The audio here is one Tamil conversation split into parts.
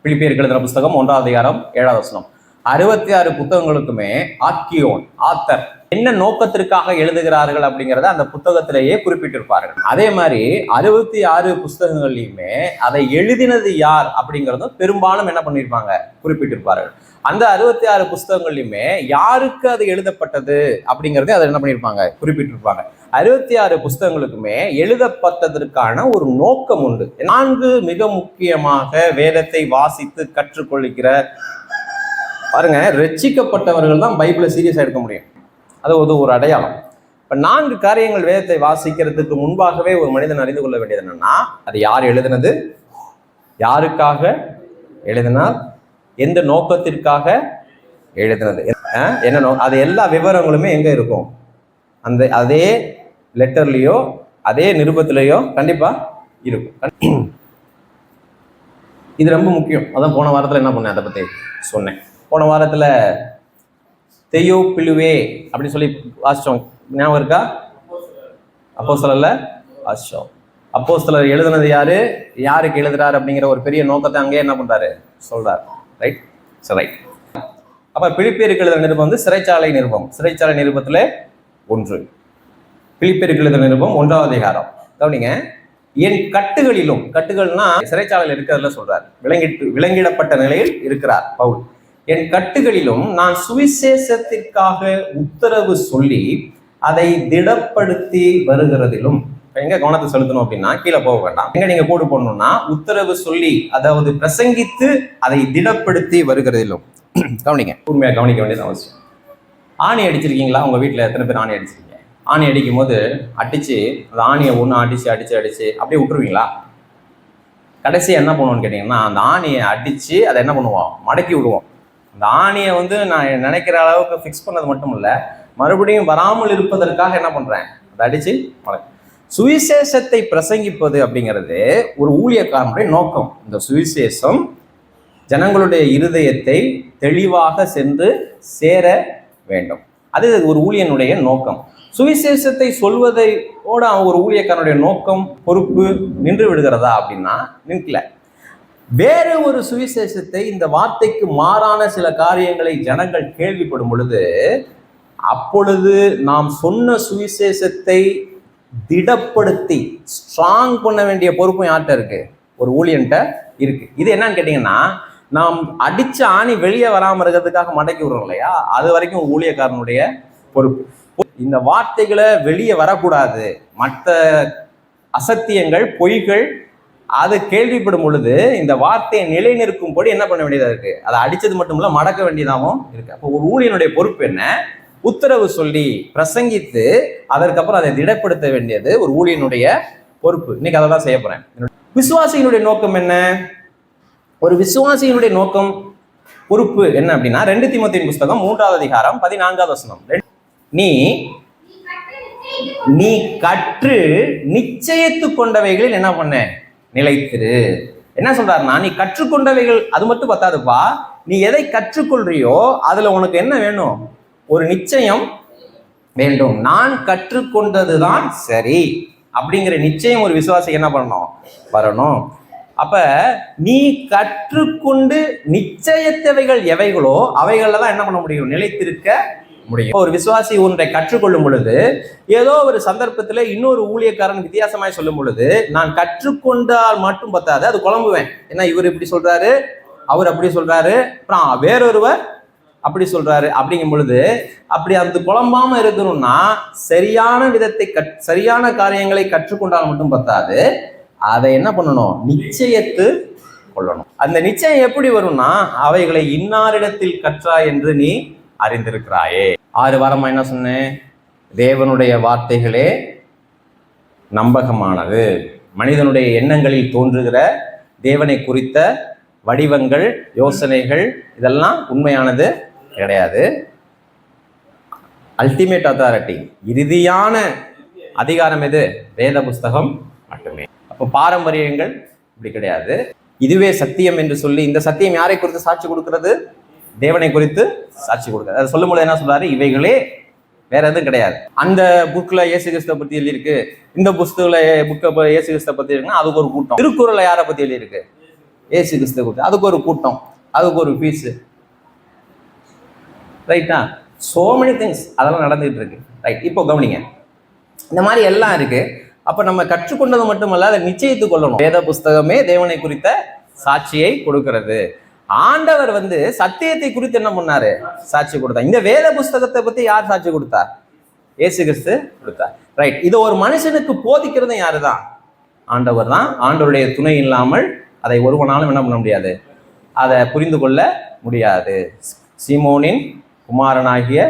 பிலிப்பியருக்கு எழுதின புஸ்தகம் 1ஆம் அதிகாரம் 7ஆவது வசனம். 66 புத்தகங்களுக்குமே ஆக்கியோன் ஆத்தர் என்ன நோக்கத்திற்காக எழுதுகிறார்கள் அப்படிங்கிறத அந்த புத்தகத்திலேயே குறிப்பிட்டிருப்பார்கள். அதே மாதிரி 66 புஸ்தகங்கள்லையுமே அதை எழுதினது யார் அப்படிங்கிறதும் பெரும்பாலும் என்ன பண்ணியிருப்பாங்க, குறிப்பிட்டிருப்பார்கள். அந்த 66 புஸ்தகங்கள்லையுமே யாருக்கு அது எழுதப்பட்டது அப்படிங்கிறதே அதை என்ன பண்ணியிருப்பாங்க, குறிப்பிட்டிருப்பாங்க. 66 புஸ்தகங்களுக்குமே எழுதப்பட்டதற்கான ஒரு நோக்கம் உண்டு. 4 மிக முக்கியமாக வேதத்தை வாசித்து கற்றுக்கொள்கிற பாருங்க, ரட்சிக்கப்பட்டவர்கள் தான் பைபிளை சீரியஸா எடுக்க முடியும். அது ஒரு அடையாளம். இப்ப 4 காரியங்கள் வேதத்தை வாசிக்கிறதுக்கு முன்பாகவே ஒரு மனிதன் அறிந்து கொள்ள வேண்டியது என்னன்னா, அது யார் எழுதினது, யாருக்காக எழுதினார், எந்த நோக்கத்திற்காக எழுதினது, என்ன அது எல்லா விவரங்களுமே எங்க இருக்கும், அதே லெட்டர்லயோ அதே நிருபத்திலேயோ கண்டிப்பா இருக்கும். இது ரொம்ப முக்கியம். அதான் போன வாரத்துல என்ன பண்ணேன், அதை பத்தி சொன்னேன். போன வாரத்துல தெயோப்பிலுவே அப்படின்னு சொல்லி வாசிச்சோம், ஞாபகம் இருக்கா? அப்போஸ்தலர்ல வாசிச்சோம். அப்போஸ்தலர் எழுதுனது யாரு, யாருக்கு எழுதுறாரு அப்படிங்கிற ஒரு பெரிய நோக்கத்தை அங்கே என்ன பண்றாரு, சொல்றாரு. ரைட், சரி. அப்ப பிலிப்பியருக்கு எழுதுற நிருபம் சிறைச்சாலை நிருபம். சிறைச்சாலை நிருபத்துல 1. பிலிப்பியருக்கு எழுதுற நிருபம் 1ஆம் அதிகாரம். கவனிங்க, என் கட்டுகளிலும், கட்டுகள்னா சிறைச்சாலையில் இருக்கிறதுல சொல்றார், விலங்கிடப்பட்ட நிலையில் இருக்கிறார் பவுல். என் கட்டுகளிலும் நான் சுவிசேஷத்திற்காக உத்தரவு சொல்லி அதை திடப்படுத்தி வருகிறதிலும். எங்க கவனத்தை செலுத்தணும் அப்படின்னா, கீழே போக வேண்டாம், எங்க நீங்க கோடு போடணும்னா உத்தரவு சொல்லி, அதாவது பிரசங்கித்து அதை திடப்படுத்தி வருகிறதிலும். கவனிங்க, உண்மையா கவனிக்க வேண்டியது அவசியம். ஆணி அடிச்சிருக்கீங்களா? உங்க வீட்டுல எத்தனை பேர் ஆணி அடிச்சிருக்கீங்க? ஆணி அடிக்கும் போது அடிச்சு அந்த ஆணியை ஒன்று அடிச்சு அப்படியே விட்டுருவீங்களா? கடைசி என்ன பண்ணுவோம்னு கேட்டீங்கன்னா, அந்த ஆணியை அடிச்சு அதை என்ன பண்ணுவோம், மடக்கி விடுவோம். அந்த ஆணியை நான் நினைக்கிற அளவுக்கு ஃபிக்ஸ் பண்ணது மட்டும் இல்லை, மறுபடியும் வராமல் இருப்பதற்காக என்ன பண்றேன், அதை அடிச்சு மடக்கி. சுவிசேஷத்தை பிரசங்கிப்பது அப்படிங்கிறது ஒரு ஊழியக்காரனுடைய நோக்கம். இந்த சுவிசேஷம் ஜனங்களுடைய இருதயத்தை தெளிவாக சென்று சேர வேண்டும். அது ஒரு ஊழியனுடைய நோக்கம். சுவிசேஷத்தை சொல்வதையோட ஒரு ஊழியக்காரனுடைய நோக்கம், பொறுப்பு நின்று விடுகிறதா அப்படின்னா நிற்கல. வேற ஒரு சுவிசேஷத்தை, இந்த வார்த்தைக்கு மாறான சில காரியங்களை ஜனங்கள் கேள்விப்படும் பொழுது, அப்பொழுது நாம் சொன்ன சுவிசேஷத்தை திடப்படுத்தி ஸ்ட்ராங் பண்ண வேண்டிய பொறுப்பும் யார்கிட்ட இருக்கு, ஒரு ஊழியன்ட்ட இருக்கு. இது என்னன்னு கேட்டீங்கன்னா, நாம் அடிச்ச ஆணி வெளியே வராம இருக்கிறதுக்காக மடக்கி விடுறோம் இல்லையா, அது வரைக்கும் ஊழியக்காரனுடைய பொறுப்பு. இந்த வார்த்தைகளை வெளியே வரக்கூடாது, மற்ற அசத்தியங்கள், பொய்கள் அது கேள்விப்படும் பொழுது இந்த வார்த்தையை நிலைநிற்கும்படி என்ன பண்ண வேண்டியதா இருக்கு, அதை அடிச்சது மட்டும் இல்ல மடக்க வேண்டியதாகவும் இருக்கு. அப்போ ஒரு ஊழியனுடைய பொறுப்பு என்ன, உத்தரவு சொல்லி பிரசங்கித்து அதற்கப்புறம் அதை திடப்படுத்த வேண்டியது ஒரு ஊழியனுடைய பொறுப்பு. இன்னைக்கு அதை தான் செய்ய போறேன். விசுவாசியினுடைய நோக்கம் என்ன, ஒரு விசுவாசியினுடைய நோக்கம், பொறுப்பு என்ன அப்படின்னா, 2 தீமோத்தேயுவின் புஸ்தகம் 3ஆம் அதிகாரம் 14ஆவது வசனம். நீ கற்று நிச்சயித்து கொண்டவைகளில் என்ன பண்ண, நிலைத்திரு. என்ன சொல்றாருன்னா, நீ கற்றுக்கொண்டவைகள் அது மட்டும் பத்தாதுப்பா, நீ எதை கற்றுக்கொள்றியோ அதுல உனக்கு என்ன வேணும், ஒரு நிச்சயம் வேண்டும். நான் கற்றுக்கொண்டதுதான் சரி அப்படிங்கிற நிச்சயம் ஒரு விசுவாசி என்ன பண்ணணும், வரணும். அப்ப நீ கற்றுக்கொண்டு நிச்சயத்தவைகள் எவைகளோ அவைகள்ல தான் என்ன பண்ண முடியும், நிலைத்திருக்க முடியும். ஒரு விசுவாசி ஒன்றை கற்றுக்கொள்ளும் பொழுது, ஏதோ ஒரு சந்தர்ப்பத்துல இன்னொரு ஊழியக்காரன் வித்தியாசமாய் சொல்லும் பொழுது, நான் கற்றுக்கொண்டால் மட்டும் பத்தாது, அது குழம்புவேன். ஏன்னா இவர் இப்படி சொல்றாரு, அவர் அப்படி சொல்றாரு, அப்புறம் வேறொருவர் அப்படி சொல்றாரு. அப்படிங்கும் பொழுது அப்படி அந்த குழம்பாம இருக்கணும்னா சரியான விதத்தை சரியான காரியங்களை கற்றுக்கொண்டால் மட்டும் பத்தாது, அதை என்ன பண்ணணும், நிச்சயத்து கொள்ளணும். அந்த நிச்சயம் எப்படி வரும்னா, அவைகளை இன்னாரிடத்தில் கற்றா என்று நீ அறிந்திருக்கிறாயே. 6 வாரமா என்ன சொன்னேன், தேவனுடைய வார்த்தைகளே நம்பகமானது. மனிதனுடைய எண்ணங்களில் தோன்றுகிற தேவனை குறித்த வடிவங்கள், யோசனைகள் இதெல்லாம் உண்மையானது கிடையாது. அல்டிமேட் அத்தாரிட்டி, இறுதியான அதிகாரம் எது, வேத புஸ்தகம் மட்டுமே. அப்போ பாரம்பரியங்கள் இப்படி கிடையாது. இதுவே சத்தியம் என்று சொல்லி, இந்த சத்தியம் யாரை குறித்து சாட்சி கொடுக்கிறது, தேவனை குறித்து சாட்சி கொடுக்கிறது. அதை சொல்லும் பொழுது என்ன சொல்றாரு, இவைகளே வேற எதுவும் கிடையாது. அந்த புக்ல இயேசு கிறிஸ்துவ பத்தி எழுதியிருக்கு, இந்த புக்கை இயேசு கிறிஸ்துவ பத்தி இருக்குன்னா அதுக்கு ஒரு கூட்டம். திருக்குறளை யாரை பத்தி எழுதியிருக்கு, ஏசு கிறிஸ்து குறித்து, அதுக்கு ஒரு கூட்டம், அதுக்கு ஒரு ஃபீஸு, ரைட்டா? சோ மெனி திங்ஸ் அதெல்லாம் நடந்துகிட்டு இருக்கு. ரைட், இப்போ கவனிங்க, இந்த மாதிரி எல்லாம் இருக்கு. அப்ப நம்ம கற்றுக்கொண்டது மட்டுமல்ல, அதை நிச்சயித்துக் கொள்ளணும். வேத புஸ்தகமே தேவனை குறித்த சாட்சியை கொடுக்கிறது. ஆண்டவர் சத்தியத்தை குறித்து என்ன பண்ணாரு? சாட்சி கொடுத்தார். இந்த வேத புஸ்தகத்தை பத்தி யார் சாட்சி கொடுத்தார்? இயேசு கிறிஸ்து கொடுத்தார். ரைட், இது ஒரு மனுஷனுக்கு போதிக்கிறது யாருதான்? ஆண்டவர் தான். ஆண்டவருடைய துணை இல்லாமல் அதை ஒருவனாலும் என்ன பண்ண முடியாது, அதை புரிந்து கொள்ள முடியாது. சீமோனின் குமாரனாகிய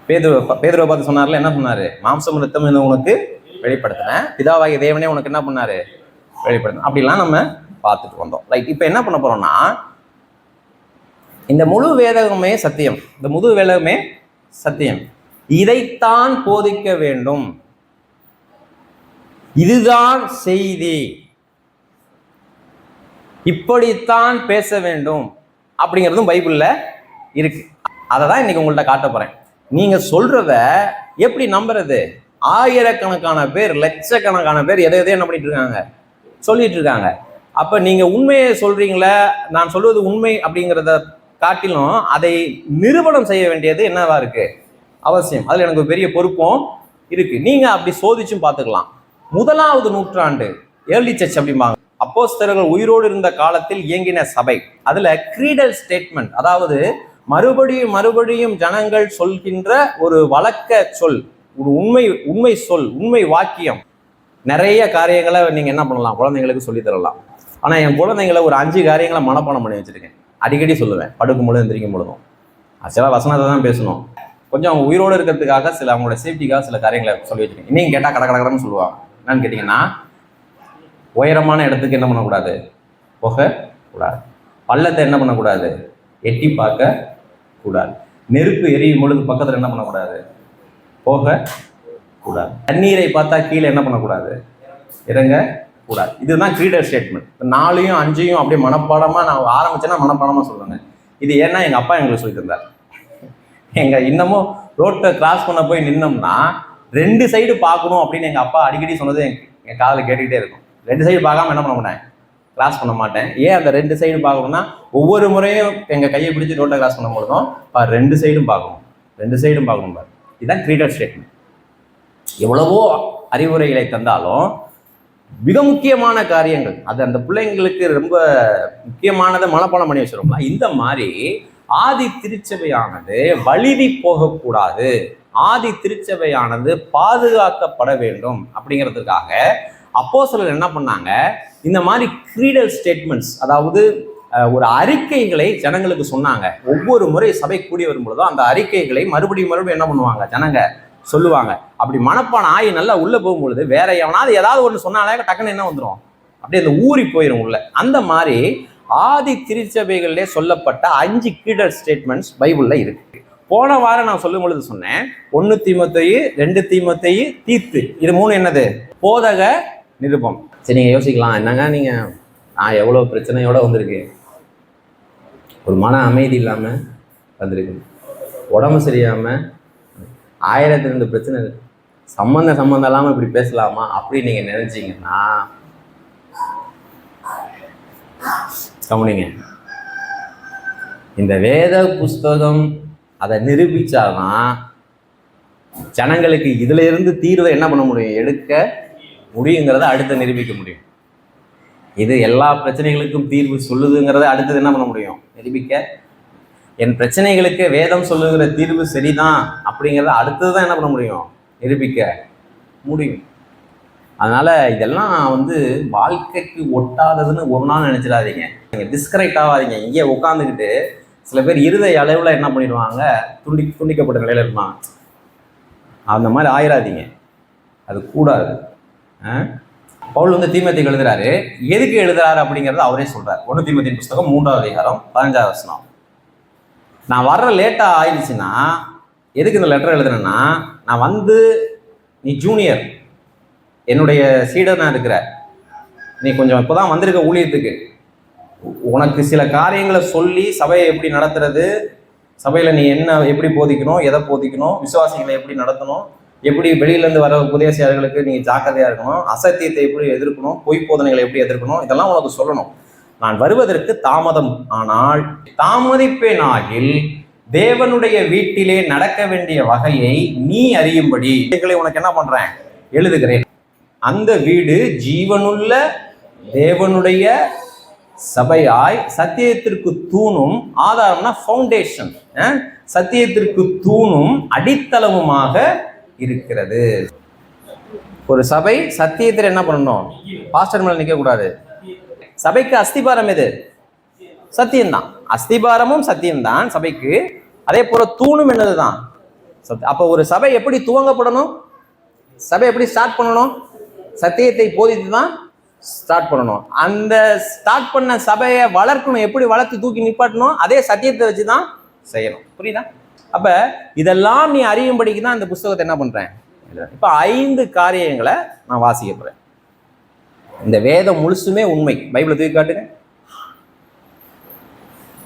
பேதுருவை பார்த்து சொன்னார்ல, என்ன சொன்னாரு? மாம்சம் இரத்தம் உனக்கு வெளிப்படுத்தினேன், பிதாவாகிய தேவனே உனக்கு என்ன பண்ணாரு? வெளிப்படுத்தின. அப்படிலாம் நம்ம பார்த்துட்டு வந்தோம். ரைட், இப்போ என்ன பண்ண போறோம்னா, இந்த முழு வேதகமே சத்தியம், இந்த முழு வேதகமே சத்தியம், இதைத்தான் போதிக்க வேண்டும், இதுதான் செய்தி, இப்படித்தான் பேச வேண்டும் அப்படிங்கிறதும் பைபிள்ல இருக்கு. அதை தான் இன்னைக்கு உங்கள்கிட்ட காட்ட போறேன். நீங்க சொல்றத எப்படி நம்புறது? ஆயிரக்கணக்கான பேர், லட்சக்கணக்கான பேர் எதையோ என்ன பண்ணிட்டு இருக்காங்க, சொல்லிட்டு இருக்காங்க. அப்ப நீங்க உண்மையை சொல்றீங்களா, நான் சொல்வது உண்மை அப்படிங்கிறத காட்டிலும் அதை நிரூபணம் செய்ய வேண்டியது என்னவா இருக்கு, அவசியம். அதுல எனக்கு பெரிய பொறுப்பும் இருக்கு. நீங்க அப்படி சோதிச்சும் பார்த்துக்கலாம். 1வது நூற்றாண்டு ஏர்லி சர்ச் அப்படிம்பாங்க, அப்போஸ்தலர்கள் உயிரோடு இருந்த காலத்தில் இயங்கின சபை. அதுல கிரீடல் ஸ்டேட்மெண்ட், அதாவது மறுபடியும் ஜனங்கள் சொல்கின்ற ஒரு வழக்க சொல், ஒரு உண்மை சொல், உண்மை வாக்கியம். நிறைய காரியங்களை நீங்க என்ன பண்ணலாம், குழந்தைங்களுக்கு சொல்லி தரலாம். ஆனா என் குழந்தைங்களை ஒரு 5 காரியங்களை மனப்பாடம் பண்ணி வச்சிருக்கேன். அடிக்கடி சொல்லுவேன், படுக்கும் பொழுது எந்திரிக்கும் பொழுதும். சில வசனத்தை தான் பேசணும், கொஞ்சம் அவங்க உயிரோடு இருக்கிறதுக்காக, சில அவங்களோட சேஃப்டிக்காக சில காரியங்களை சொல்லி வச்சிருக்கேன். இன்னையும் கேட்டால் கடன்னு சொல்லுவாங்க. என்னன்னு கேட்டிங்கன்னா, உயரமான இடத்துக்கு என்ன பண்ணக்கூடாது, போகக்கூடாது. பள்ளத்தை என்ன பண்ணக்கூடாது, எட்டி பார்க்க கூடாது. நெருப்பு எரியும் பொழுது பக்கத்தில் என்ன பண்ணக்கூடாது, போக கூடாது. தண்ணீரை பார்த்தா கீழே என்ன பண்ணக்கூடாது, இறங்க கூடாது. இதுதான் கிரீடல் ஸ்டேட்மெண்ட். 4யும் 5யும் அப்படியே மனப்பாடமா நான் ஆரம்பிச்சேன்னா மனப்பாடமா சொல்லுங்க. இது ஏன்னா எங்க அப்பா எங்களுக்கு சொல்லி தந்தார். எங்க இன்னமும் ரோட்டை கிராஸ் பண்ண போய் நின்னோம்னா 2 சைடு பார்க்கணும் அப்படின்னு எங்க அப்பா அடிக்கடி சொன்னது என் காதில் கேட்டுக்கிட்டே இருக்கும். 2 சைடு பார்க்காம என்ன பண்ண மாட்டேன், கிராஸ் பண்ண மாட்டேன். ஏன் அந்த 2 சைடு பார்க்கணும்னா, ஒவ்வொரு முறையும் எங்க கையை பிடிச்சி ரோட்டை கிராஸ் பண்ணும் பொழுதும் 2 சைடும் பார்க்கணும், 2 சைடும் பார்க்கணும் பாரு. இதுதான் கிரீடல் ஸ்டேட்மெண்ட். எவ்வளவோ அறிவுரைகளை தந்தாலும் மிக முக்கியமான காரியங்கள், அது அந்த பிள்ளைங்களுக்கு ரொம்ப முக்கியமானதை மனப்பாடம் பண்ணி வச்சிருக்கோம்ல. இந்த மாதிரி ஆதி திருச்சபையானது வழுவி போகக்கூடாது, ஆதி திருச்சபையானது பாதுகாக்கப்பட வேண்டும் அப்படிங்கிறதுக்காக அப்போஸ்தலர்கள் என்ன பண்ணாங்க, இந்த மாதிரி கிரீடல் ஸ்டேட்மெண்ட்ஸ், அதாவது ஒரு அறிக்கைகளை ஜனங்களுக்கு சொன்னாங்க. ஒவ்வொரு முறை சபை கூடி வரும்பொழுதும் அந்த அறிக்கைகளை மறுபடியும் என்ன பண்ணுவாங்க, ஜனங்க சொல்லுவாங்க. அப்படி மனப்பான ஆகி நல்லா உள்ள போகும்பொழுது வேற எவனாவது ஏதாவது ஒன்று சொன்னாலே டக்குன்னு என்ன வந்துடும், அப்படியே அந்த ஊறி போயிடும் உள்ள. அந்த மாதிரி ஆதி திருச்சபைகளிலே சொல்லப்பட்ட 5 கிரீடல் ஸ்டேட்மெண்ட்ஸ் பைபிள்ல இருக்கு. போன வாரம் நான் சொல்லும் பொழுது சொன்னேன், 1 தீமோத்தேயு, 2 தீமோத்தேயு, தீத்து, இது 3 என்னது, போதக நிருபம். சரி, நீங்க யோசிக்கலாம், என்னங்க நீங்க, நான் எவ்வளவு பிரச்சனையோட வந்திருக்கேன், ஒரு மன அமைதி இல்லாம வந்திருக்கு, உடம்பு சரியாம 1002 பிரச்சனை இருக்கு, சம்பந்தம் இல்லாம இப்படி பேசலாமா அப்படின்னு நீங்க நினைச்சீங்கன்னா கவனிங்க. இந்த வேத புஸ்தகம் அதை நிரூபிச்சாதான் ஜனங்களுக்கு இதுல இருந்து தீர்வை என்ன பண்ண முடியும், எடுக்க முடியுங்கிறத அடுத்து நிரூபிக்க முடியும். இது எல்லா பிரச்சனைகளுக்கும் தீர்வு சொல்லுதுங்கிறத அடுத்தது என்ன பண்ண முடியும், நிரூபிக்க. என் பிரச்சனைகளுக்கு வேதம் சொல்லுகிற தீர்வு சரிதான் அப்படிங்கிறத அடுத்ததுதான் என்ன பண்ண முடியும், நிரூபிக்க முடியும். அதனால இதெல்லாம் வாழ்க்கைக்கு ஒட்டாததுன்னு ஒரு நாள் நினைச்சிடாதீங்க, நீங்க டிஸ்கரெக்ட் ஆகாதீங்க. இங்கே உட்காந்துக்கிட்டு சில பேர் இருதய அளவில் என்ன பண்ணிடுவாங்க, துண்டிக்கப்பட்ட நிலையில இருப்பாங்க. அந்த மாதிரி ஆயிராதீங்க, அது கூடாது. பவுல் தீமோத்தேயுக்கு எழுதுறாரு, எதுக்கு எழுதுறாரு அப்படிங்கிறத அவரே சொல்றாரு. 1 தீமோத்தேயு புஸ்தகம் 3வது அதிகாரம் 15வது வசனம். நான் வர்ற லேட்டா ஆயிடுச்சுன்னா எதுக்கு இந்த லெட்டர் எழுதுறேன்னா, நான் நீ ஜூனியர், என்னுடைய சீடர் நான் இருக்கிற, நீ கொஞ்சம் இப்போதான் வந்திருக்க ஊழியத்துக்கு, உனக்கு சில காரியங்களை சொல்லி சபையை எப்படி நடத்துறது, சபையில் நீ என்ன எப்படி போதிக்கணும், எதை போதிக்கணும், விசுவாசிகளை எப்படி நடத்தணும், எப்படி வெளியில இருந்து வர உபதேசியாளர்களுக்கு நீங்க ஜாக்கிரதையா இருக்கணும், அசத்தியத்தை எப்படி எதிர்க்கணும், பொய் போதனைகளை எப்படி எதிர்க்கணும், இதெல்லாம் உனக்கு சொல்லணும். நான் வருவதற்கு தாமதம் ஆனால் தாமதிப்பேனாகில் தேவனுடைய வீட்டிலே நடக்க வேண்டிய வகையை நீ அறியும்படி உனக்கு என்ன பண்றேன், எழுதுகிறேன். அந்த வீடு ஜீவனுள்ள தேவனுடைய சபையாய் சத்தியத்திற்கு தூணும், ஆதாரம்னா ஃபவுண்டேஷன், சத்தியத்திற்கு தூணும் அடித்தளமுமாக இருக்கிறது. ஒரு சபை சத்தியத்தில் என்ன பண்ணணும், பாஸ்டர் மேல நிற்க கூடாது. சபைக்கு அஸ்திபாரம் எது? சத்தியம்தான். அஸ்திபாரமும் சத்தியம்தான் சபைக்கு. அதே போல தூணும் என்னதுதான். அப்ப ஒரு சபை எப்படி துவங்கப்படணும், சபை எப்படி ஸ்டார்ட் பண்ணணும், சத்தியத்தை போதித்து தான் ஸ்டார்ட் பண்ணணும். அந்த ஸ்டார்ட் பண்ண சபையை வளர்க்கணும், எப்படி வளர்த்து தூக்கி நிப்பாட்டணும், அதே சத்தியத்தை வச்சுதான் செய்யணும். புரியுதா? அப்ப இதெல்லாம் நீ அறியும்படிக்கு தான் இந்த புஸ்தகத்தை என்ன பண்றேன். இப்ப 5 காரியங்களை நான் வாசிக்க போறேன். இந்த வேதம் முழுசுமே உண்மை. பைபிளை தூக்கி காட்டுங்க.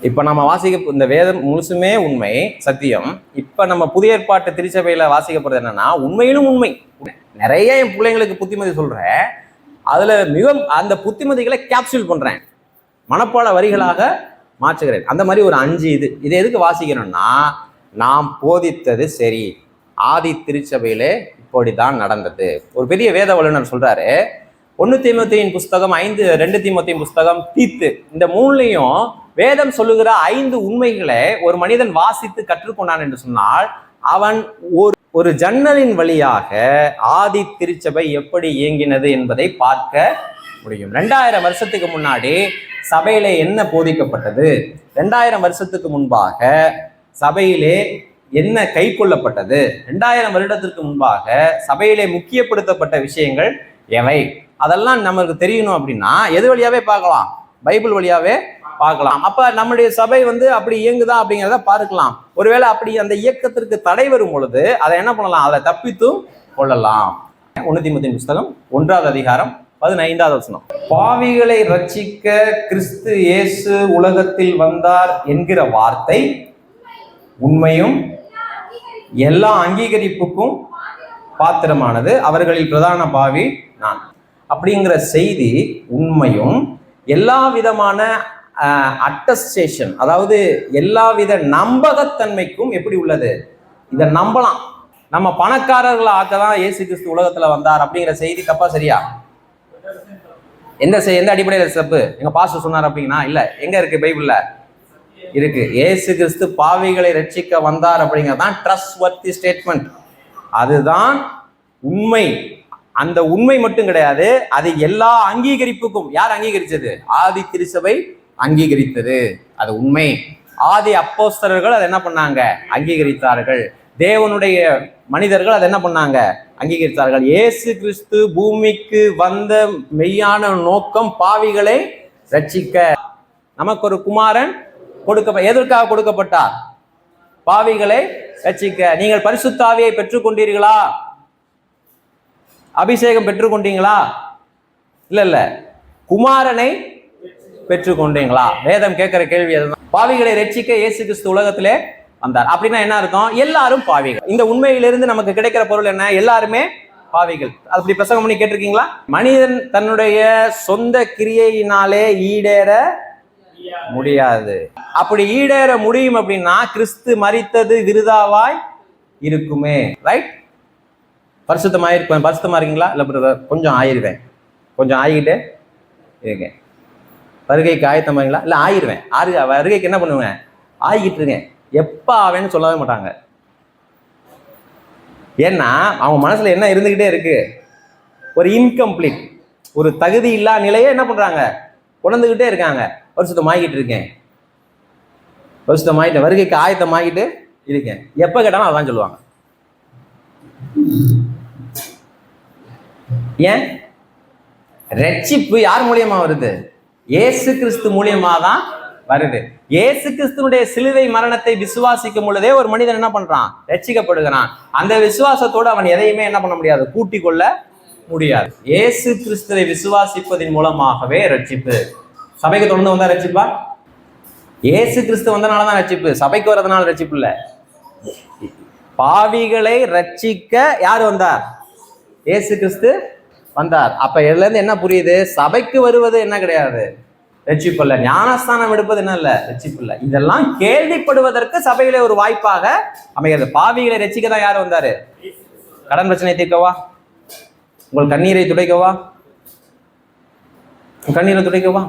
இப்ப நம்ம வாசிக்க இந்த வேதம் முழுசுமே உண்மை, சத்தியம். இப்ப நம்ம புதிய ஏற்பாட்டு திருச்சபையில வாசிக்க போறது என்னன்னா உண்மையிலும் உண்மை. நிறைய என் பிள்ளைங்களுக்கு புத்திமதி சொல்றேன், அதுல மிக அந்த புத்திமதிகளை கேப்சூல் பண்றேன், மனப்பாட வரிகளாக மாற்றுகிறேன். அந்த மாதிரி ஒரு 5 இது எதுக்கு வாசிக்கணும்னா, நாம் போதித்தது சரி, ஆதி திருச்சபையிலே இப்படிதான் நடந்தது. ஒரு பெரிய வேத வல்லுநர் சொல்றாரு, 1 தீமோத்தேயின் புஸ்தகம் 5, 2 தீமோத்தேயின் புஸ்தகம், தீத்து, இந்த 3லையும் வேதம் சொல்லுகிற 5 உண்மைகளை ஒரு மனிதன் வாசித்து கற்றுக்கொண்டான் என்று சொன்னால் அவன் ஒரு ஜன்னலின் வழியாக ஆதி திருச்சபை எப்படி இயங்கினது என்பதை பார்க்க முடியும். 2000 வருஷத்துக்கு முன்னாடி சபையிலே என்ன போதிக்கப்பட்டது, 2000 வருஷத்துக்கு முன்பாக சபையிலே என்ன கை கொள்ளப்பட்டது, 2000 வருடத்திற்கு முன்பாக சபையிலே முக்கியப்படுத்தப்பட்ட விஷயங்கள் எவை, அதெல்லாம் நமக்கு தெரியணும். அப்படின்னா எது வழியாவே பார்க்கலாம், பைபிள் வழியாவே பார்க்கலாம். அப்ப நம்முடைய சபை அப்படி இயங்குதா அப்படிங்கிறத பார்க்கலாம். ஒருவேளை அப்படி அந்த இயக்கத்திற்கு தடை வரும் பொழுது அதை என்ன பண்ணலாம், அதை தப்பித்து கொள்ளலாம். 1 தீமோத்தேயின் புஸ்தகம் 1வது அதிகாரம் 15வது வசனம், பாவிகளை ரட்சிக்க கிறிஸ்து இயேசு உலகத்தில் வந்தார் என்கிற வார்த்தை உண்மையும் எல்லா அங்கீகரிப்புக்கும் பாத்திரமானது, அவர்களில் பிரதான பாவி நான். அப்படிங்கிற செய்தி உண்மையும் எல்லா விதமான அட்டஸ்டேஷன், அதாவது எல்லாவித நம்பகத்தன்மைக்கும் எப்படி உள்ளது, இதை நம்பலாம். நம்ம பணக்காரர்களை ஆக்கதான் இயேசு கிறிஸ்து உலகத்துல வந்தார் அப்படிங்கிற செய்தி தப்பா சரியா? எந்த அடிப்படையில் தப்பு? எங்க பாஸ்டர் சொன்னார் அப்படின்னா இல்ல, எங்க இருக்கு பைபிள்ல இருக்கு. இயேசு கிறிஸ்து பாவிகளை ரட்சிக்க வந்தார் அப்படிங்கிறதான் ட்ரஸ்ட் வர்த்தி ஸ்டேட்மெண்ட். அதுதான் உண்மை. அந்த உண்மை மட்டும் கிடையாது, அது எல்லா அங்கீகரிப்புக்கும். யார் அங்கீகரிச்சது? ஆதி திருச்சபை அங்கீகரித்தது. அது உண்மை. ஆதி அப்போஸ்தலர்கள் அதை என்ன பண்ணாங்க, அங்கீகரித்தார்கள். தேவனுடைய மனிதர்கள் அதை என்ன பண்ணாங்க, அங்கீகரித்தார்கள். இயேசு கிறிஸ்து பூமிக்கு வந்த மெய்யான நோக்கம் பாவிகளை ரட்சிக்க. நமக்கு ஒரு குமாரன் எதற்காக கொடுக்கப்பட்டார்? பாவிகளை ரட்சிக்க. நீங்கள் பரிசுத்த ஆவியை பெற்றுக்கொண்டீர்களா? அபிஷேகம் பெற்றுக்கொண்டீங்களா? இல்ல, குமாரனை பெற்றுக்கொண்டீங்களா? வேதம் கேட்கிற கேள்வி அதுதான். பாவிகளை ரட்சிக்க இயேசு கிறிஸ்து உலகத்திலே வந்தார். அப்படின்னா என்ன அர்த்தம்? எல்லாரும் பாவிகள். இந்த உண்மையிலிருந்து நமக்கு கிடைக்கிற பொருள் என்ன? எல்லாருமே பாவிகள். அப்படி பிரசங்கம் பண்ணி கேட்டிருக்கீங்களா? மனிதன் தன்னுடைய சொந்த கிரியையினாலே ஈடேற முடியாது. அப்படி ஈடேற முடியும் அப்படின்னா கிறிஸ்து மரித்தது விருதாவாய் இருக்குமே. ரைட்? பரிசுத்தமா இருக்கீங்களா? இல்ல கொஞ்சம் ஆயிருவேன், கொஞ்சம் ஆகிட்டே இருக்கேன். வருகைக்கு ஆயத்தமாங்களா? இல்ல ஆயிருவேன். வருகைக்கு என்ன பண்ணுவேன்? ஆகிட்டு இருக்கேன். எப்ப ஆவேன்னு சொல்லவே மாட்டாங்க. ஏன்னா அவங்க மனசுல என்ன இருந்துகிட்டே இருக்கு, ஒரு இன்கம்ப்ளீட், ஒரு தகுதி இல்லா நிலையை என்ன பண்றாங்க, உணர்ந்துகிட்டே இருக்காங்க. பரிசுத்தமாகிட்டு இருக்கேன், பரிசுத்தமாகிட்டு, வருகைக்கு ஆயத்தமாகிட்டு இருக்கேன். எப்ப கேட்டாலும் அதான் சொல்லுவாங்க. ஏன்? ரட்சிப்பு யார் மூலியமா வருது? இயேசு கிறிஸ்து மூலியமா தான் வருது. இயேசு கிறிஸ்துனுடைய சிலுவை மரணத்தை விசுவாசிக்கும் பொழுதே ஒரு மனிதன் என்ன பண்றான், ரட்சிக்கப்படுகிறான். அந்த விசுவாசத்தோடு அவன் எதையுமே என்ன பண்ண முடியாது, கூட்டிக் கொள்ள முடியாது. இயேசு கிறிஸ்துவை விசுவாசிப்பதன் மூலமாகவே ரட்சிப்பு. சபைக்கு தொடர்ந்து வந்தா ரட்சிப்பா? இயேசு கிறிஸ்து வந்தனாலதான் ரட்சிப்பு, சபைக்கு வர்றதுனால ரட்சிப்பு இல்ல. பாவிகளை ரட்சிக்க யார் வந்தார்? இயேசு கிறிஸ்து வந்தார். அப்ப இதுல இருந்து என்ன புரியுது? சபைக்கு வருவது என்ன கிடையாது, ரட்சிப்பு இல்ல. ஞானஸ்தானம் எடுப்பது என்ன இல்ல, ரட்சிப்பு இல்ல. இதெல்லாம் கேள்விப்படுவதற்கு சபையில ஒரு வாய்ப்பாக அமைகிறது. பாவிகளை ரட்சிக்க தான் யார் வந்தாரு? கடன் பிரச்சனை தீர்க்கவா? உங்கள் கண்ணீரை துடைக்கவா? கண்ணீரை துடைக்கவா?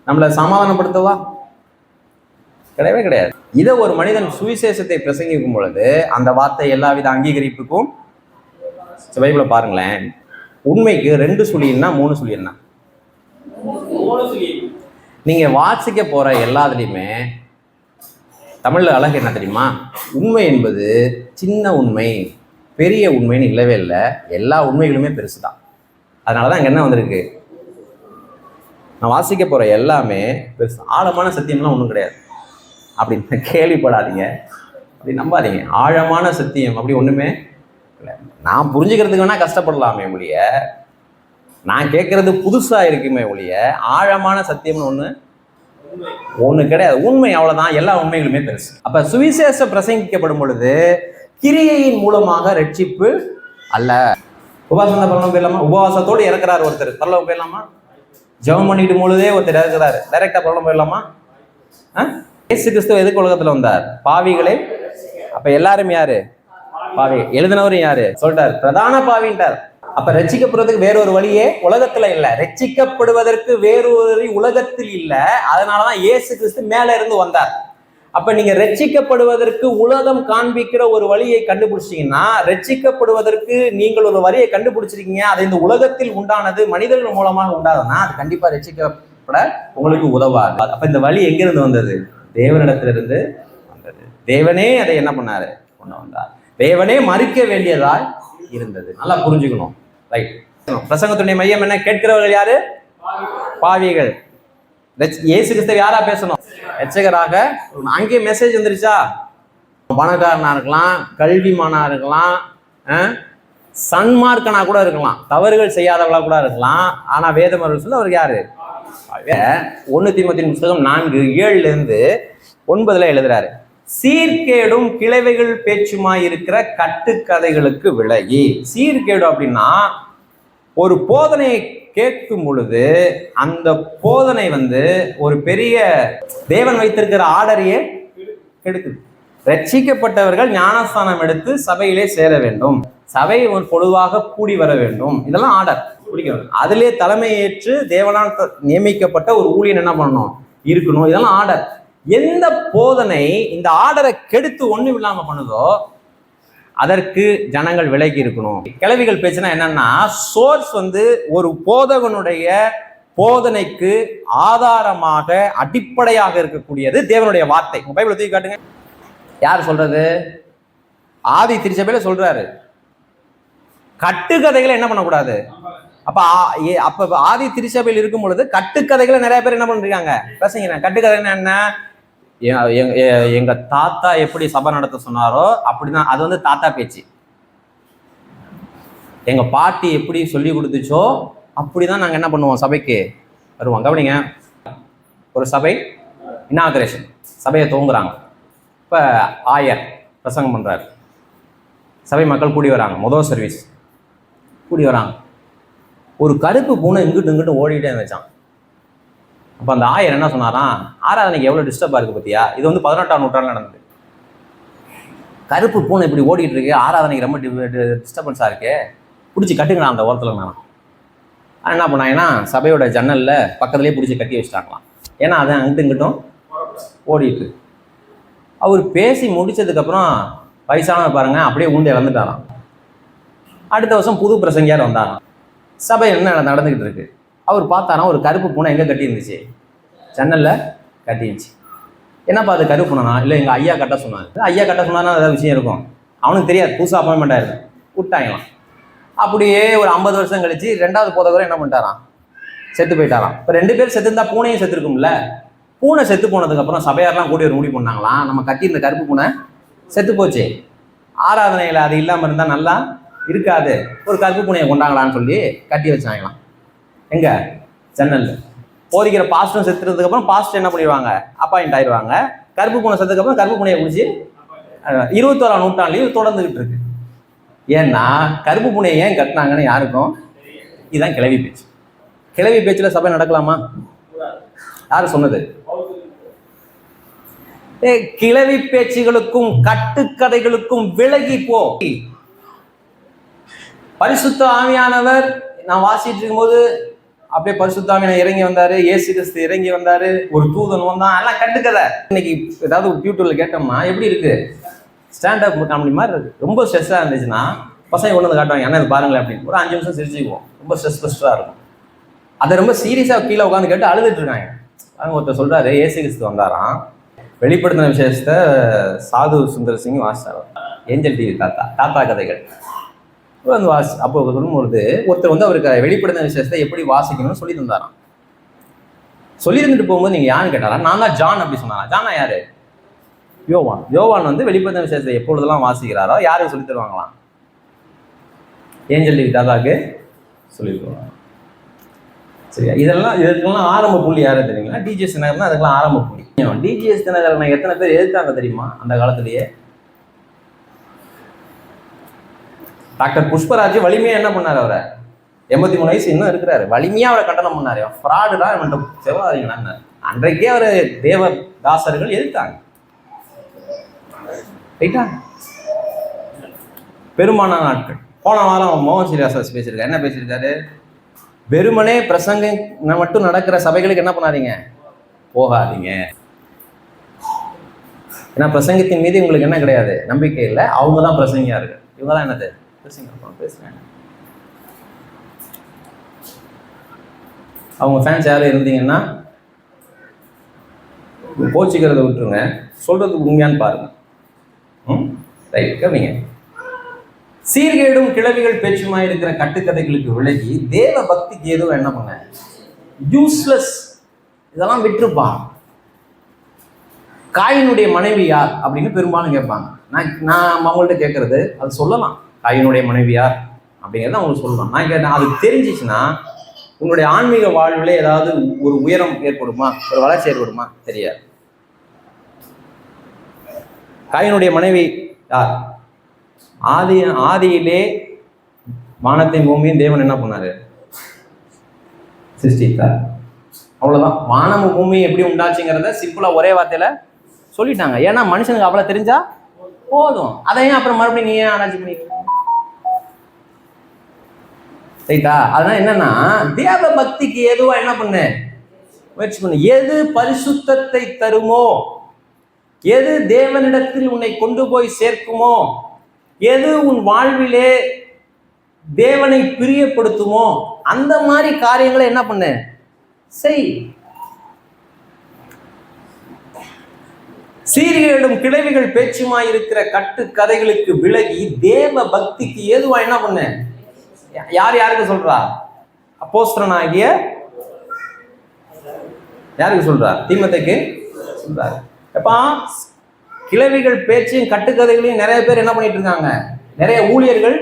நம்மளை சமாதானப்படுத்தவா? கிடையவே கிடையாது. இதை ஒரு மனிதன் சுவிசேஷத்தை பிரசங்கிக்கும் பொழுது அந்த வார்த்தை எல்லாவித அங்கீகரிப்புக்கும் பைபிள பாருங்களேன். உண்மைக்கு 2 சுழின்னா 3 சுழி என்ன? நீங்க வாசிக்க போற எல்லாத்துலயுமே தமிழ்ல அழகு என்ன தெரியுமா? உண்மை என்பது சின்ன உண்மை பெரிய உண்மைன்னு இல்லவே இல்லை. எல்லா உண்மைகளுமே பெருசுதான். அதனாலதான் இங்க என்ன வந்திருக்கு? நான் வாசிக்க போற எல்லாமே பெருசு. ஆழமான சத்தியம்லாம் ஒன்றும் கிடையாது. அப்படி கேள்விப்படாதீங்க, அப்படி நம்பாதீங்க. ஆழமான சத்தியம் அப்படி ஒண்ணுமே இல்லை. நான் புரிஞ்சுக்கிறதுக்கு வேணா கஷ்டப்படலாமே ஒழிய, நான் கேட்கறது புதுசா இருக்குமே ஒழிய, ஆழமான சத்தியம்னு ஒண்ணு கிடையாது. உண்மை அவ்வளவுதான். எல்லா உண்மைகளுமே பெருசு. அப்ப சுவிசேஷம் பிரசங்கிக்கப்படும் பொழுது கிரியையின் மூலமாக ரட்சிப்பு அல்ல. உபவாசம் பரலோகம் போயிடலாமா? உபவாசத்தோடு இறக்குறாரு ஒருத்தர், பரலோகம் போயிடலாமா? ஜெபம் பண்ணிட்டு பொழுதே ஒருத்தர் இறக்குறாரு, டைரக்டா பரலோகம் போயிடலாமா? இயேசு கிறிஸ்து எதுக்கு உலகத்துல வந்தார்? பாவிகளை. அப்ப எல்லாரும் யாரு? பாவி. எழுதினவரும் யாரு? சொல்றாரு, பிரதான பாவின்றார். அப்ப ரட்சிக்கப்படுறதுக்கு வேறொரு வழியே உலகத்துல இல்ல, ரட்சிக்கப்படுவதற்கு வேறொரு உலகத்தில் இல்ல. அதனாலதான் இயேசு கிறிஸ்து மேல இருந்து வந்தார். அப்ப நீங்க ரட்சிக்கப்படுவதற்கு உலகம் காண்பிக்கிற ஒரு வழியை கண்டுபிடிச்சீங்கன்னா, ரட்சிக்கப்படுவதற்கு நீங்கள் ஒரு வழியை கண்டுபிடிச்சிருக்கீங்க, அது இந்த உலகத்தில் உண்டானது, மனிதர்கள் மூலமாக உண்டாதுன்னா அது கண்டிப்பா ரட்சிக்கப்பட உங்களுக்கு உதவாது. அப்ப இந்த வழி எங்கிருந்து வந்தது? தேவனிடத்திலிருந்து வந்தது. தேவனே அதை என்ன பண்ணாரு? கொண்டு வந்தார். தேவனே மறிக்க வேண்டியதாய் இருந்தது. நல்லா புரிஞ்சுக்கணும். ரைட். பிரசங்கத்துடைய மையம் என்ன? கேட்கிறவர்கள் யாரு? பாவிகள். இயேசு கிறிஸ்து யாரா பேசணும்? ரட்சகராக. அங்கே மெசேஜ் வந்துருச்சா? பணக்காரனா இருக்கலாம், கல்விமானா இருக்கலாம், சன்மார்க்கனா கூட இருக்கலாம், தவறுகள் செய்யாதவளா கூட இருக்கலாம். ஆனா வேதமர்கள் சொல்ல அவருக்கு யாரு? 1 தீமோத்தேயு புத்தகம் 4:7-9 எழுதுறாரு, சீர்கேடும் கிளைவைகள் பேச்சுமாய் இருக்கிற கட்டுக்கதைகளுக்கு விலகி. சீர்கேடு அப்படின்னா ஒரு போதனையை கேட்கும் பொழுது அந்த போதனை ஒரு பெரிய தேவன் வைத்திருக்கிற ஆர்டரையே கெடுக்குது. ரட்சிக்கப்பட்டவர்கள் ஞானஸ்தானம் எடுத்து சபையிலே சேர வேண்டும், சபை ஒரு பொதுவாக கூடி வர வேண்டும், இதெல்லாம் ஆர்டர். அதிலே தலைமை ஏற்று தேவனால் நியமிக்கப்பட்ட ஒரு ஊழியன் என்ன பண்ணணும்? இருக்கணும். இதெல்லாம் ஆர்டர். எந்த போதனை இந்த ஆர்டரை கெடுத்து ஒண்ணும் இல்லாம பண்ணுதோ அதற்கு ஜனங்கள் விலகி இருக்கணும். கிளவிகள் பேச்சுனா என்னன்னா, சோர்ஸ் ஒரு போதகனுடைய போதனைக்கு ஆதாரமாக அடிப்படையாக இருக்கக்கூடியது தேவனுடைய வார்த்தை. பைபிளை தூக்கி காட்டுங்க. யார் சொல்றது? ஆதி திருச்சபையில சொல்றாரு, கட்டுக்கதைகளை என்ன பண்ணக்கூடாது. அப்ப ஆதி திருச்சபையில் இருக்கும் பொழுது கட்டுக்கதைகளை நிறைய பேர் என்ன பண்ணிருக்காங்க? பேசுங்க. கட்டுக்கதைன்னா என்ன? எங்க தாத்தா எப்படி சபை நடத்த சொன்னாரோ அப்படிதான். அது தாத்தா பேச்சு. எங்க பாட்டி எப்படி சொல்லி கொடுத்துச்சோ அப்படிதான் நாங்க என்ன பண்ணுவோம், சபைக்கு வருவோம். கவனிங்க, ஒரு சபை இனாகரேஷன், சபையை துவங்குறாங்க. இப்ப ஆயர் பிரசங்கம் பண்றாரு, சபை மக்கள் கூடி வராங்க, முதல் சர்வீஸ் கூடி வராங்க. ஒரு கருப்பு பூனை இங்கிட்டு ஓடிட்டே இருந்துச்சான். அப்போ அந்த ஆயர் என்ன சொன்னாராம், ஆராதனைக்கு எவ்வளோ டிஸ்டர்பாக இருக்குது பார்த்தியா? இது 18ஆம் நூற்றாண்டில் நடந்தது. கருப்பு பூனை இப்படி ஓடிட்டு இருக்கு, ஆராதனைக்கு ரொம்ப டிஸ்டர்பன்ஸாக இருக்கு, பிடிச்சி கட்டுங்கண்ணா அந்த ஓரத்தில். நான் என்ன பண்ணாங்கன்னா சபையோட ஜன்னலில் பக்கத்துலேயே பிடிச்சி கட்டி வச்சுட்டாங்களாம். ஏன்னா அதை அங்கிட்டும் இங்கிட்டும் ஓடிட்டு. அவர் பேசி முடிச்சதுக்கப்புறம் வயசானவர் பாருங்க அப்படியே ஊந்து இழந்துட்டாராம். அடுத்த வருஷம் புது பிரசங்கியார் வந்தாராம். சபை என்ன நடந்துக்கிட்டு இருக்கு? அவர் பார்த்தாராம், ஒரு கருப்பு பூனை எங்கே கட்டி இருந்துச்சு? ஜன்னலில் கட்டிருந்துச்சு. என்னப்பா அது கருப்பு பூனைனா? இல்லை எங்கள் ஐயா கட்ட சொன்னாங்க. ஐயா கட்ட சொன்னார்னா ஏதாவது விஷயம் இருக்கும். அவனுக்கு தெரியாது, புதுசாக அப்பாயின்மெண்ட் ஆயிருக்கு, விட்டாங்களாம். அப்படியே ஒரு 50 வருஷம் கழிச்சு 2வது போதவரை என்ன பண்ணிட்டாராம்? செத்து போயிட்டாராம். இப்போ 2 பேர் செத்து இருந்தால் பூனையும் செத்துருக்கும்ல. பூனை செத்து போனதுக்கப்புறம் சபையாரெலாம் கூடி ஒரு முடிவு பண்ணாங்களாம், நம்ம கட்டி இந்த கருப்பு பூனை செத்து போச்சு, ஆராதனையில் அது இல்லாமல் இருந்தால் நல்லா இருக்காது, ஒரு கருப்பு பூனையை கொண்டாங்களான்னு சொல்லி கட்டி வச்சாங்களாம். எங்க? ஜன்னல். போதிக்கிற பாஸ்டரும் செத்துறதுக்கு அப்புறம் பாஸ்டர் என்ன பண்ணிடுவாங்க? அப்பாயிண்ட் ஆயிடுவாங்க. கருப்பு பூனை செத்துக்கு அப்புறம் கருப்பு பூனையை பிடிச்சி 21ஆம் நூற்றாண்டுலையும் தொடர்ந்துகிட்டு இருக்கு. ஏன்னா கருப்பு பூனையை ஏன் கட்டினாங்கன்னு யாருக்கும் இதுதான் கிளவி பேச்சு. கிளவி பேச்சுல சபை நடக்கலாமா? யாரு சொன்னது? கிளவி பேச்சுகளுக்கும் கட்டுக்கதைகளுக்கும் விலகி போ. பரிசுத்த ஆவியானவர் நான் வாசிட்டு இருக்கும்போது அப்படியே பரிசுத்த ஆவியானவர் இறங்கி வந்தாரு, இயேசு கிறிஸ்து இறங்கி வந்தாரு, ஒரு தூதன் வந்தான், எல்லாம் கட்டுக்கதை. இன்னைக்கு ஏதாவது யூடியூப்ல கேட்டோம்னா எப்படி இருக்கு, ஸ்டாண்டப் காமெடி மாதிரி இருக்கு. ரொம்ப ஸ்ட்ரெஸ்ஸா இருந்துச்சுன்னா பசங்க கொண்டு வந்து காட்டுவாங்க, என்ன இது பாருங்களேன் அப்படின்னு. ஒரு 5 நிமிஷம் சிரிச்சுக்குவோம், ரொம்ப ஸ்ட்ரெஸ் பஸ்டரா இருக்கும். அதை ரொம்ப சீரியஸா கீழே உட்காந்து கேட்டு அழுதுட்டு இருக்காங்க. அவங்க ஒருத்தர் சொல்றாரு, இயேசு கிறிஸ்து வந்தாராம், வெளிப்படுத்தின விஷயத்த சாது சுந்தர் சிங் வாசித்தார். ஏஞ்சல் டிவி தாத்தா கதைகள் வந்து அப்போ சொல்லும்பொழுது ஒருத்தர் வந்து அவருக்கு வெளிப்படுத்தின விஷயத்தை எப்படி வாசிக்கணும்னு சொல்லி தந்தாராம். சொல்லி தந்துட்டு போகும்போது நீங்க யாருன்னு கேட்டாரா, நான் தான் ஜான் அப்படி சொன்னாரா. ஜானா யாரு? யோவான். யோவான் வந்து வெளிப்படுத்தின விஷயத்தை எப்பொழுதெல்லாம் வாசிக்கிறாரோ யாருக்கு சொல்லி தருவாங்களாம்? ஏஞ்சல் டிவி தாத்தாக்கு சொல்லி தருவாங்க. சரியா? இதுக்கெல்லாம் ஆரம்ப புள்ளி யாரு தெரியுங்களா? டிஜிஎஸ் தினகரன். அதுக்கெல்லாம் ஆரம்ப புள்ளி. டிஜிஎஸ் தினகரனை எத்தனை பேர் எதிர்த்தாங்க தெரியுமா அந்த காலத்திலேயே? டாக்டர் புஷ்பராஜ் வலிமையா என்ன பண்ணாரு? அவரை 83 வயசு இன்னும் இருக்கிறாரு, வலிமையா அவரை கண்டனம் பண்ணாரு. ஃப்ராடு தான் இவன் செவ்வாதிங்க. அன்றைக்கே அவரை தேவதாசர்கள் எதிர்த்தாங்க. ரைட்டா? பெரும்பாலான நாட்கள். போன வாரம் மோகன் ஸ்ரீனிவாசன் பேசியிருக்காரு. என்ன பேசியிருக்காரு? வெறுமனே பிரசங்க மட்டும் நடக்கிற சபைகளுக்கு என்ன பண்ணாதீங்க, போகாதீங்க. ஏன்னா பிரசங்கத்தின் மீது உங்களுக்கு என்ன கிடையாது, நம்பிக்கை இல்லை. அவங்க தான் பிரசங்கியா இருக்கு. இவங்க தான் என்னது பேசுறேன். அவங்க ஃபேன்ஸ் யாரும் இருந்தீங்கன்னா கோச்சிக்கிறத விட்டுருங்க, சொல்றதுக்கு உண்மையான்னு பாருங்க. ரைட், கவனிங்க. சீர்கேடும் கிளவிகள் பேச்சுமாய் இருக்கிற கட்டுக்கதைகளுக்கு விலகி தேவ பக்திக்கு எதுவும் என்ன பண்ண, யூஸ்லெஸ் இதெல்லாம் விட்டுருப்பா. காயினுடைய மனைவி யார் அப்படின்னு பெரும்பாலும் கேட்பாங்க. நான் அவங்கள்ட்ட கேட்கறது அது சொல்லலாம், காயினுடைய மனைவி யார் அப்படிங்கிறத அவங்களுக்கு சொல்லலாம். நான் கேட்டேன், அது தெரிஞ்சிச்சுன்னா உன்னுடைய ஆன்மீக வாழ்வில் ஏதாவது ஒரு உயரம் ஏற்படுமா, ஒரு வளர்ச்சி ஏற்படுமா? தெரியாது. காயினுடைய மனைவி யார்? ஆதியிலே வானத்தையும் பூமியும் தேவன் என்ன பண்ணாரு, சிருஷ்டித்தார். அவ்வளவுதான். வானமும் பூமியும் எப்படி உண்டாச்சுங்கிறத சிம்பிளா ஒரே வார்த்தையில சொல்லிட்டாங்க. ஏன்னா மனுஷனுக்கு அவ்வளவு தெரிஞ்சா போதும். அதையும் அப்புறம் மறுபடியும் நீ ஏன் ஆராய்ச்சி பண்ணிக்க? ரைட்டா? அதனால என்னன்னா தேவ பக்திக்கு எதுவா என்ன பண்ணு, முயற்சி பண்ணு. எது பரிசுத்தத்தை தருமோ, எது தேவனிடத்தில் உன்னை கொண்டு போய் சேர்க்குமோ, எது உன் வாழ்விலே தேவனை பிரியப்படுத்துமோ அந்த மாதிரி காரியங்களை என்ன பண்ணு, செய். சீரியலும் கிளவிகள் பேச்சுமாய் இருக்கிற கட்டு கதைகளுக்கு விலகி தேவ பக்திக்கு ஏதுவா என்ன பண்ணு. யார் யாருக்கு சொல்றா? அப்போஸ்தலனாகிய யாருக்கு சொல்றா? தீமோத்தேயுக்கு சொல்றாரு. எப்பா கிளவிகள் பேச்சையும் கட்டுக்கதைகளையும் நிறைய பேர் என்ன பண்ணிட்டு இருக்காங்க, நிறைய ஊழியர்கள்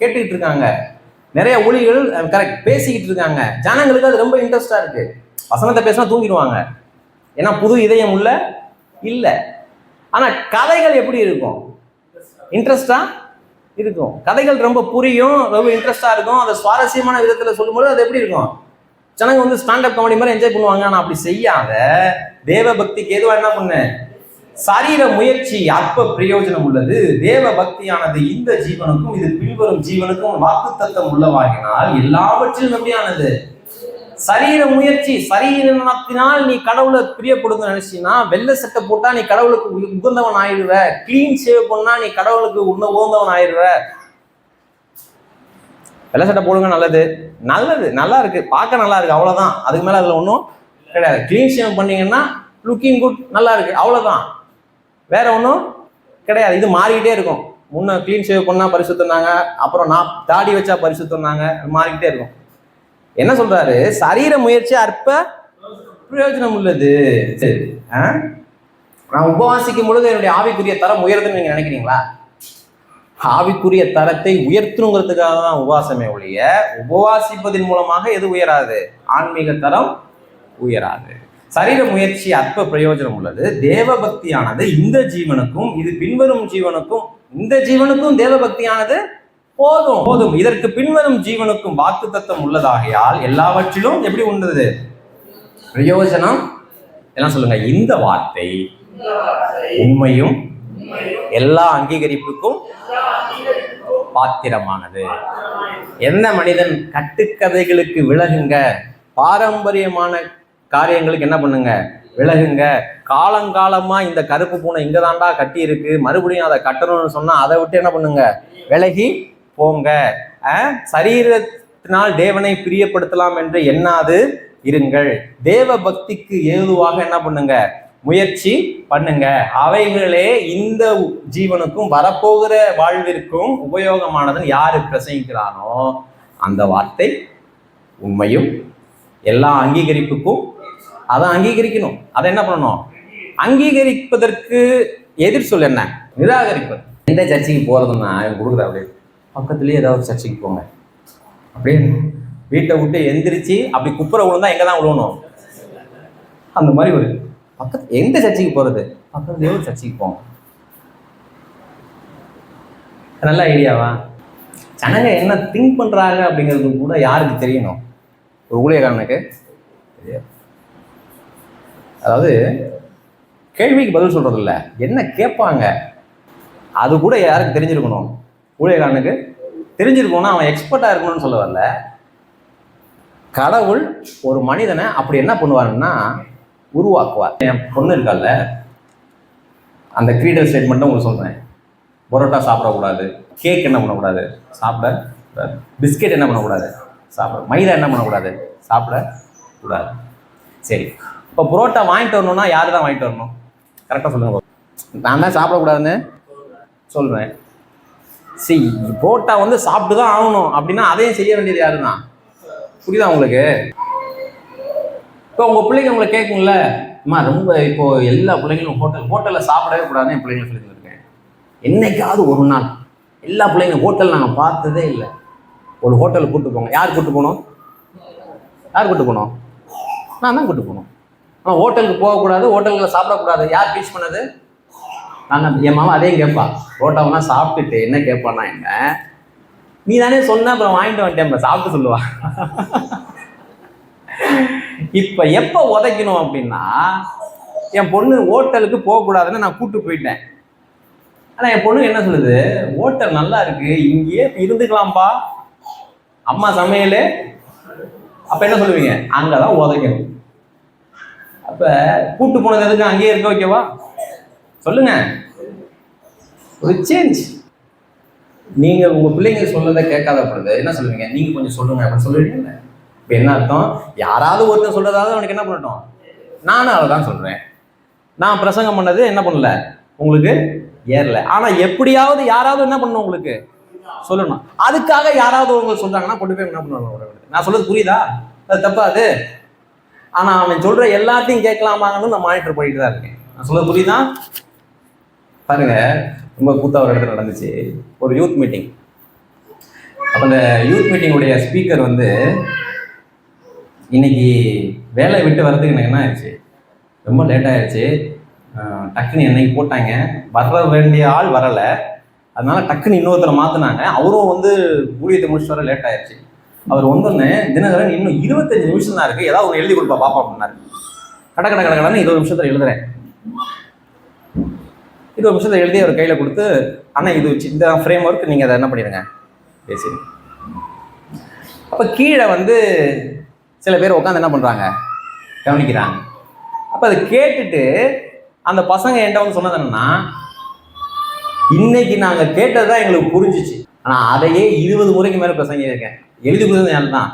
கேட்டுக்கிட்டு இருக்காங்க, நிறைய ஊழியர்கள் கரெக்ட் பேசிக்கிட்டு இருக்காங்க. ஜனங்களுக்கு அது ரொம்ப இன்ட்ரெஸ்டா இருக்கு. வசனத்தை பேசினா தூங்கிடுவாங்க, ஏன்னா புது இதயம் உள்ள இல்லை. ஆனா கதைகள் எப்படி இருக்கும், இன்ட்ரெஸ்டா இருக்கும். கதைகள் ரொம்ப புரியும், ரொம்ப இன்ட்ரெஸ்டா இருக்கும். அதை சுவாரஸ்யமான விதத்துல சொல்லும்போது அது எப்படி இருக்கும், ஜனங்க வந்து ஸ்டாண்டப் காமெடி மாதிரி என்ஜாய் பண்ணுவாங்க. ஆனா அப்படி செய்யாத தேவ பக்திக்கு எதுவா என்ன பண்ணு, சரீர முயற்சி அற்ப பிரயோஜனம் உள்ளது. தேவ பக்தியானது இந்த ஜீவனுக்கும் இது பின்வரும் ஜீவனுக்கும் வாக்குத்தத்தம் உள்ளவாகினால் எல்லாவற்றிலும் எப்படியானது, சரீர முயற்சி. சரீரத்தினால் நீ கடவுளை பிரியப்படுத்த நினைச்சீங்கன்னா வெள்ளை சட்டை போட்டா நீ கடவுளுக்கு உகந்தவன் ஆயிடுவ, கிளீன் சேவ் பண்ணா நீ கடவுளுக்கு உகந்தவன் ஆயிடுவ. வெள்ளை சட்டை போடுங்க, நல்லது நல்லது, நல்லா இருக்கு, பார்க்க நல்லா இருக்கு, அவ்வளவுதான். அதுக்கு மேல அதுல ஒன்றும் கிடையாது. கிளீன் சேவ் பண்ணீங்கன்னா லுக்கிங் குட், நல்லா இருக்கு, அவ்வளவுதான், வேற ஒன்றும் கிடையாது. இது மாறிக்கிட்டே இருக்கும். முன்ன கிளீன் சேவ் பண்ணா பரிசுத்தம்னாங்க, அப்புறம் நான் தாடி வச்சா பரிசுத்தம்னாங்க, மாறிக்கிட்டே இருக்கும். என்ன சொல்றாரு, சரீர முயற்சி அற்ப பிரயோஜனம் உள்ளது. நான் உபவாசிக்கும் பொழுது என்னுடைய ஆவிக்குரிய தரம் உயர்துன்னு நீங்க நினைக்கிறீங்களா? ஆவிக்குரிய தரத்தை உயர்த்தணுங்கிறதுக்காக தான் உபவாசமே ஒழிய உபவாசிப்பதன் மூலமாக எது உயராது, ஆன்மீக தரம் உயராது. சரீர முயற்சி அற்ப பிரயோஜனம் உள்ளது. தேவ பக்தியானது இந்த ஜீவனுக்கும் இது பின்வரும் ஜீவனுக்கும், இந்த ஜீவனுக்கும் தேவ பக்தியானது போதும் போதும், இதற்கு பின்வரும் ஜீவனுக்கும் வாக்குத்தத்தம் உள்ளதாகையால் எல்லாவற்றிலும் எப்படி உண்டது பிரயோஜனம். எல்லாம் சொல்லுங்க. இந்த வார்த்தை உண்மையும் எல்லா அங்கீகரிப்புக்கும் பாத்திரமானது. எந்த மனிதன் கட்டுக்கதைகளுக்கு விலகுங்க, பாரம்பரியமான காரியங்களுக்கு என்ன பண்ணுங்க, விலகுங்க. காலங்காலமா இந்த கருப்பு பூனை இங்க தாண்டா கட்டி இருக்கு, மறுபடியும் அதை கட்டணும்னு சொன்னா அதை விட்டு என்ன பண்ணுங்க, விலகி போங்க. சரீரத்தினால் தேவனை பிரியப்படுத்தலாம் என்று எண்ணாது இருங்கள். தேவ பக்திக்கு ஏதுவாக என்ன பண்ணுங்க, முயற்சி பண்ணுங்க. அவைகளே இந்த ஜீவனுக்கும் வரப்போகிற வாழ்விற்கும் உபயோகமானதுன்னு யாரு பிரசங்கிக்கிறானோ அந்த வார்த்தை உண்மையும் எல்லா அங்கீகரிப்புக்கும். அதை அங்கீகரிக்கணும். அதை என்ன பண்ணணும், அங்கீகரிப்பதற்கு எதிர் சொல் என்ன, நிராகரிப்பது. எந்த சர்ச்சைக்கு போறதுன்னா கொடுக்குற அப்படியே பக்கத்துலேயே ஏதாவது சர்ச்சைக்கு போங்க. அப்படியே வீட்டை விட்டு எந்திரிச்சு அப்படி குப்புற விழுந்தா எங்கே தான் விழுவணும், அந்த மாதிரி ஒரு பக்கத்து எந்த சர்ச்சைக்கு போகிறது, பக்கத்துலேயே ஒரு சர்ச்சைக்கு போங்க. நல்ல ஐடியாவா? ஜனங்க என்ன திங்க் பண்ணுறாங்க அப்படிங்கிறது கூட யாருக்கு தெரியணும், ஒரு ஊழியக்காரனுக்கு தெரியாது. அதாவது கேள்விக்கு பதில் சொல்கிறது இல்லை, என்ன கேட்பாங்க அது கூட யாருக்கு தெரிஞ்சிருக்கணும், ஊழியக்காரனுக்கு தெரிஞ்சிருக்கணும்னா அவன் எக்ஸ்பர்ட்டாக இருக்கணும்னு சொல்ல வரல. கடவுள் ஒரு மனிதனை அப்படி என்ன பண்ணுவாருன்னா உருவாக்குவார். என் பொண்ணு இருக்கால, அந்த கிரீடல் ஸ்டேட்மெண்ட்டை உங்களுக்கு சொல்கிறேன். பரோட்டா சாப்பிடக்கூடாது, கேக் என்ன பண்ணக்கூடாது, சாப்பிடக்கூடாது, பிஸ்கெட் என்ன பண்ணக்கூடாது, சாப்பிட, மைதா என்ன பண்ணக்கூடாது, சாப்பிடக்கூடாது. சரி, இப்போ புரோட்டா வாங்கிட்டு வரணும்னா யார் தான் வாங்கிட்டு வரணும், கரெக்டாக சொல்லுங்க. நான் தான் சாப்பிடக்கூடாதுன்னு சொல்கிறேன். சரி, புரோட்டா வந்து சாப்பிட்டு தான் ஆகணும் அப்படின்னா அதையும் செய்ய வேண்டியது யாரு தான், புரியுதா உங்களுக்கு? இப்போ உங்கள் பிள்ளைங்க உங்களை கேட்கும்ல, அம்மா ரொம்ப இப்போ எல்லா பிள்ளைங்களும் ஹோட்டலில் சாப்பிடவே கூடாதுன்னு என் பிள்ளைங்களை சொல்லி தந்திருக்கேன். என்னைக்காவது ஒரு நாள் எல்லா பிள்ளைங்களும் ஹோட்டல் நாங்கள் பார்த்ததே இல்லை, ஒரு ஹோட்டலுக்கு கூப்பிட்டு போங்க. யார் கூப்பிட்டு போகணும், யார் கூப்பிட்டு போகணும், நான் தான் கூப்பிட்டு போகணும். ஆனால் ஹோட்டலுக்கு போகக்கூடாது, ஹோட்டலில் சாப்பிடக்கூடாது, யார் டீச் பண்ணது, நான். என் மாமா அதையும் கேட்பா, ரோட்டாவனா சாப்பிட்டுட்டு என்ன கேட்பான்னா, என்ன நீ தானே சொன்ன அப்புறம் வாங்கிட்டு வந்துட்டேன் சாப்பிட்டு சொல்லுவா. இப்ப எப்ப உதைக்கணும் அப்படின்னா, என் பொண்ணு ஹோட்டலுக்கு போகக்கூடாதுன்னு நான் கூப்பிட்டு போயிட்டேன். ஆனா என் பொண்ணு என்ன சொல்லுது, ஹோட்டல் நல்லா இருக்கு, இங்கேயே இருந்துக்கலாம்ப்பா, அம்மா சமையல். அப்ப என்ன சொல்லுவீங்க, அங்கதான் உதைக்கணும். அப்ப கூப்பிட்டு போனது எதுக்கு அங்கேயே இருக்க வைக்கவா, சொல்லுங்க. ஒரு சேஞ்ச். நீங்க உங்க பிள்ளைங்க சொல்லதை கேட்காத பொழுது என்ன சொல்லுவீங்க, நீங்க கொஞ்சம் சொல்லுங்க அப்படின்னு சொல்லுவீங்க. இப்போ என்ன அர்த்தம், யாராவது ஒருத்தர் சொல்றதாவது அவனுக்கு என்ன பண்ணட்டும், நானும் அதை தான் சொல்றேன். நான் பிரசங்கம் பண்ணது என்ன பண்ணல, உங்களுக்கு ஏறல. ஆனா எப்படியாவது யாராவது என்ன பண்ணணும், உங்களுக்கு சொல்லணும். அதுக்காக யாராவது உங்களுக்கு சொல்றாங்கன்னா கொண்டு போய் என்ன பண்ணுவாங்க, நான் சொல்றது புரியுதா, அது தப்பா அது. ஆனா அவன் சொல்ற எல்லாத்தையும் கேட்கலாமாங்கன்னு நான் மானிட்டர் பண்ணிட்டு தான் இருக்கேன். நான் சொல்றது புரியுதா? பாருங்க, ரொம்ப கூத்தா ஒரு இடத்துல நடந்துச்சு, ஒரு யூத் மீட்டிங். அப்போ அந்த யூத் மீட்டிங்குடைய ஸ்பீக்கர் வந்து இன்னைக்கு வேலையை விட்டு வர்றதுக்கு எனக்கு என்ன ஆயிடுச்சு, ரொம்ப லேட் ஆயிடுச்சு. டக்குன்னு என்னைக்கு போட்டாங்க, வர வேண்டிய ஆள் வரலை, அதனால டக்குன்னு இன்னொருத்தரை மாற்றினாங்க. அவரும் வந்து ஊழியத்தை முடிச்சுட்டு வர லேட் ஆயிடுச்சு. அவர் வந்தோடனே, தினகரன் இன்னும் 25 நிமிஷம் தான் இருக்குது, ஏதாவது ஒரு எழுதி கொடுப்பா பாப்பா அப்படின்னாரு. கடன்னு 20 நிமிஷத்தில் எழுதுறேன். 20 நிமிஷத்தில் எழுதி அவர் கையில் கொடுத்து, ஆனால் இது இந்த ஃப்ரேம் ஒர்க் நீங்கள் அதை என்ன பண்ணிடுங்க பேசுங்க. அப்போ கீழே வந்து சில பேர் உட்காந்து என்ன பண்ணுறாங்க, கவனிக்கிறாங்க. அப்போ அதை கேட்டுட்டு அந்த பசங்க என்கிட்ட வந்து சொன்னது என்னன்னா, இன்னைக்கு நாங்கள் கேட்டது தான் எங்களுக்கு புரிஞ்சிச்சு, ஆனால் அதையே 20 முறைக்கு மேலே பிரசங்கிருக்கேன். எழுதி கொடுத்தது யாரு தான்,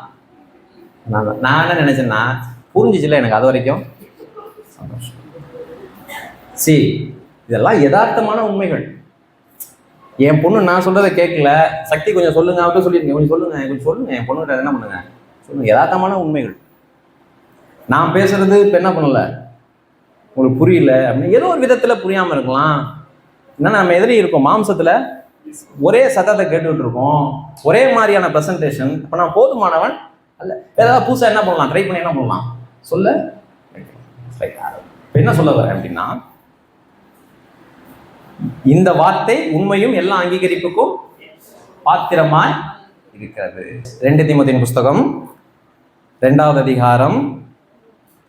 நான் என்ன நினைச்சேன்னா, புரிஞ்சிச்சுல எனக்கு அது வரைக்கும் சந்தோஷம். இதெல்லாம் யதார்த்தமான உண்மைகள். என் பொண்ணு நான் சொல்றதை கேட்கல, சக்தி கொஞ்சம் சொல்லுங்க, அவர்கிட்ட சொல்லியிருக்கேன், கொஞ்சம் சொல்லுங்க, என் பொண்ணுகிட்ட என்ன பண்ணுங்க சொல்லுங்க. யதார்த்தமான உண்மைகள். நான் பேசுறது இப்போ என்ன பண்ணல, உங்களுக்கு புரியல அப்படின்னு ஏதோ ஒரு விதத்துல புரியாம இருக்கலாம். என்னன்னா நம்ம எதிரி இருக்கோம், மாம்சத்துல ஒரே சத்தத்தை கேட்டுக்கிட்டு இருக்கோம், ஒரே மாதிரியான ப்ரெசன்டேஷன். இப்போ நான் போதுமானவன் அல்ல, ஏதாவது புதுசாக என்ன பண்ணலாம், ட்ரை பண்ணி என்ன பண்ணலாம் சொல்ல. என்ன சொல்ல வரேன் அப்படின்னா, இந்த வார்த்தை உண்மையும் எல்லா அங்கீகரிப்புக்கும் பாத்திரமாய் இருக்கிறது. 2 தீமோத்தேயுவின் புஸ்தகம் 2வது அதிகாரம்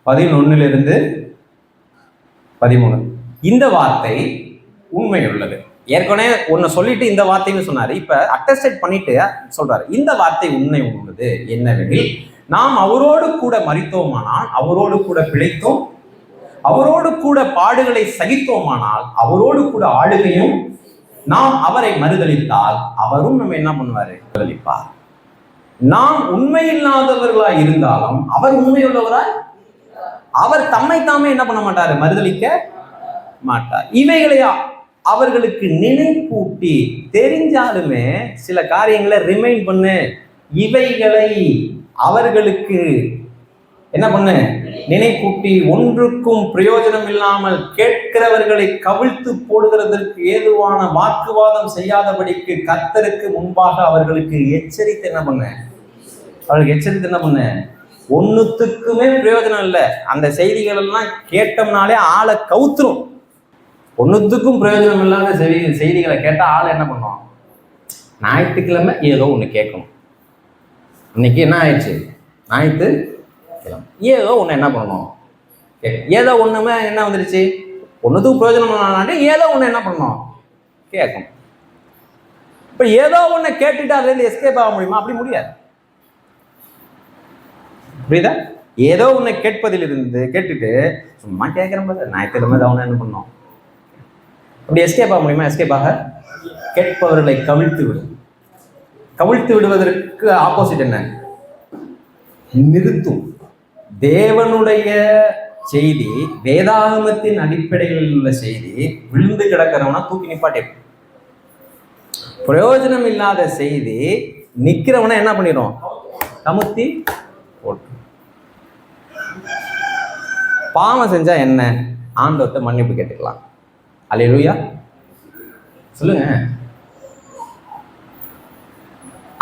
11 13. இந்த வார்த்தை உண்மை உள்ளது. ஏற்கனவே ஒன்னு சொல்லிட்டு இந்த வார்த்தைன்னு சொன்னாரு. இப்ப அட்டஸ்டேட் பண்ணிட்டு சொல்றாரு, இந்த வார்த்தை உண்மை உள்ளது என்னவெனில், நாம் அவரோடு கூட மரித்தோமானால் அவரோடு கூட பிழைத்தோம், அவரோடு கூட பாடுகளை சகித்தோமானால் அவரோடு கூட ஆளுகையும், நாம் அவரை மறுதலித்தால் அவரும் நம்ம என்ன பண்ணுவாரு? மறுதலிப்பார். நாம் உண்மையில்லாதவர்களாய் இருந்தாலும் அவர் உண்மையுள்ளவராய், அவர் தம்மை தாமே என்ன பண்ண மாட்டாரு? மறுதலிக்க மாட்டார். இவைகளை அவர்களுக்கு நினைப்பூட்டி, தெரிஞ்சாலுமே சில காரியங்களை ரிமைண்ட் பண்ணு, இவைகளை அவர்களுக்கு என்ன பண்ணு? நினைப்பூட்டி, ஒன்றுக்கும் பிரயோஜனம் இல்லாமல் கேட்கிறவர்களை கவிழ்த்து போடுகிறதற்கு ஏதுவான வாக்குவாதம் செய்யாதபடிக்கு கர்த்தருக்கு முன்பாக அவர்களுக்கு எச்சரித்து என்ன பண்ண? அவர்களுக்கு எச்சரித்து என்ன பண்ண? ஒன்னுத்துக்குமே பிரயோஜனம் இல்லை. அந்த செய்திகள் எல்லாம் கேட்டோம்னாலே ஆளை கவுத்துரும். ஒன்னுத்துக்கும் பிரயோஜனம் இல்லாத செய்திகளை கேட்டா ஆளை என்ன பண்ணுவோம்? ஞாயிற்றுக்கிழமை ஏதோ ஒண்ணு கேட்கணும். இன்னைக்கு என்ன ஆயிடுச்சு? ஞாயிற்றுக்கிழமை ஏதோ ஒண்ணு என்ன பண்ணணும்? ஏதோ ஒண்ணுமே என்ன வந்துருச்சு? ஒன்னுத்துக்கும் பிரயோஜனம் ஏதோ ஒண்ணு என்ன பண்ணணும்? கேட்கணும். இப்ப ஏதோ ஒண்ணு கேட்டுட்டு அதுல இருந்து எஸ்கேப் ஆக முடியுமா? அப்படி முடியாது. புரியுதா? ஏதோ ஒண்ணு கேட்பதில் இருந்து கேட்டுட்டு சும்மா கேட்கிறேன் ஞாயிற்றுக்கிழமை தான் என்ன பண்ணோம்? அப்படி எஸ்கேப் ஆக முடியுமா? எஸ்கேப் ஆக கேட்பவர்களை கவிழ்த்து விடும். கவிழ்த்து விடுவதற்கு ஆப்போசிட் என்ன? நிறுத்தும். தேவனுடைய செய்தி, வேதாகமத்தின் அடிப்படையில் உள்ள செய்தி விழுந்து கிடக்கிறவனா தூக்கி நிப்பாட்டி, பிரயோஜனம் இல்லாத செய்தி நிக்கிறவனா என்ன பண்ணிடும்? கமுத்தி போட்டு. பாவம் செஞ்சா என்ன? ஆண்டவர்கிட்ட மன்னிப்பு கேட்டுக்கலாம். அல்லேலூயா சொல்லுங்க.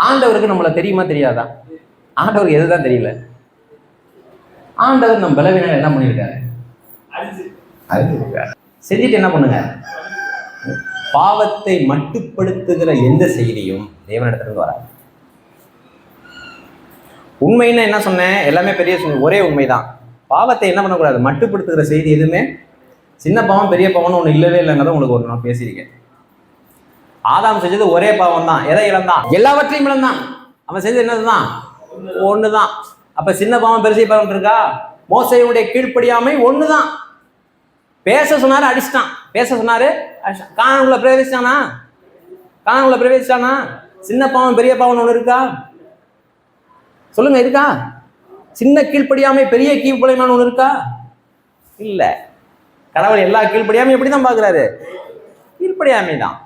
ஆண்டவருக்கு நம்மள தெரியுமா தெரியாதா? ஆண்டவருக்கு எதுதான் தெரியல. ஆண்டவர் நம்ம பலவீனங்கள் என்ன பண்ணியிருக்காரு? அறிஞ்சிருக்காரு. செஞ்சுட்டு என்ன பண்ணுங்க? பாவத்தை மட்டுப்படுத்துகிற எந்த செய்தியும் தேவனிடத்திலிருந்து வராது. உண்மைன்னு என்ன சொன்னேன்? எல்லாமே பெரிய ஒரே உண்மைதான். பாவத்தை என்ன பண்ணக்கூடாது? மட்டுப்படுத்துகிற செய்தி எதுவுமே, சின்ன பாவம் பெரிய பாவம்னு ஒண்ணு இல்லவே இல்லைங்கிறத உங்களுக்கு ஒரு நான் பேசியிருக்கேன். ஆதாம் செஞ்சது ஒரே பாவம் தான். எதை இழந்தான்? எல்லாவற்றையும் இழந்தான். அவன் செஞ்சது என்னதுதான்? ஒண்ணுதான். அப்ப சின்ன பாவம் பெருசை பாவம் இருக்கா? மோசையுடைய கீழ்ப்படியாமை ஒண்ணுதான். பேச சொன்னாரு, அடிச்சிட்டான். பேச சொன்னாரு, காணானுக்குள்ள பிரவேசிச்சானா? காணானுக்குள்ள பிரவேசிச்சானா? சின்ன பாவம் பெரிய பாவம் ஒண்ணு இருக்கா? சொல்லுங்க, இருக்கா? சின்ன கீழ்ப்படியாமை பெரிய கீழ்ப்படியாமை ஒண்ணு இருக்கா? இல்ல. கடவுள் எல்லா கீழ்ப்படியாமை எப்படிதான் பாக்குறாரு? கீழ்ப்படியாமை தான்.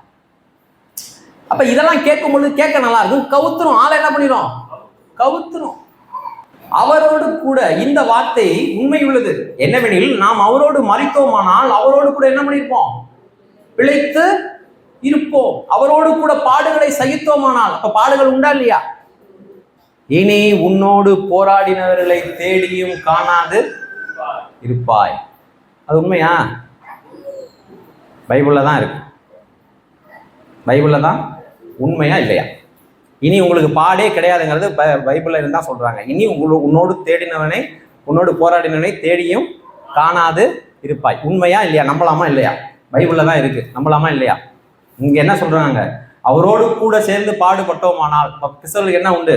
அப்ப இதெல்லாம் கேட்கும் பொழுது கேட்க நல்லா இருக்கும். கவுத்துரும். ஆளை என்ன பண்ணிடும்? கவுத்துரும். அவரோடு கூட இந்த வார்த்தை உண்மை உள்ளது என்னவெனில், நாம் அவரோடு மரித்தோமானால் அவரோடு கூட என்ன பண்ணிருப்போம்? பிழைத்து இருப்போம். அவரோடு கூட பாடுகளை சகித்தோமானால், அப்ப பாடுகள் உண்டா இல்லையா? இனி உன்னோடு போராடினவர்களை தேடியும் காணாது இருப்பாய். அது உண்மையா? பைபிள்ல தான் இருக்கு. பைபிள்ல தான் உண்மையா இல்லையா? இனி உங்களுக்கு பாடே கிடையாதுங்கிறது பைபிள்ல இருந்தா சொல்றாங்க. இனி உன்னோடு தேடினவனை, உன்னோடு போராடினவனை தேடியும் காணாது இருப்பாய். உண்மையா இல்லையா? நம்பலாமா இல்லையா? பைபிள்ல தான் இருக்கு. நம்பலாமா இல்லையா? இங்க என்ன சொல்றாங்க? அவரோடு கூட சேர்ந்து பாடுபட்டோமானால். கிறிஸ்தவர்களுக்கு என்ன உண்டு?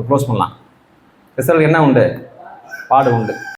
க்ளோஸ் பண்ணலாம். கிறிஸ்தவர்களுக்கு என்ன உண்டு? பாடு உண்டு.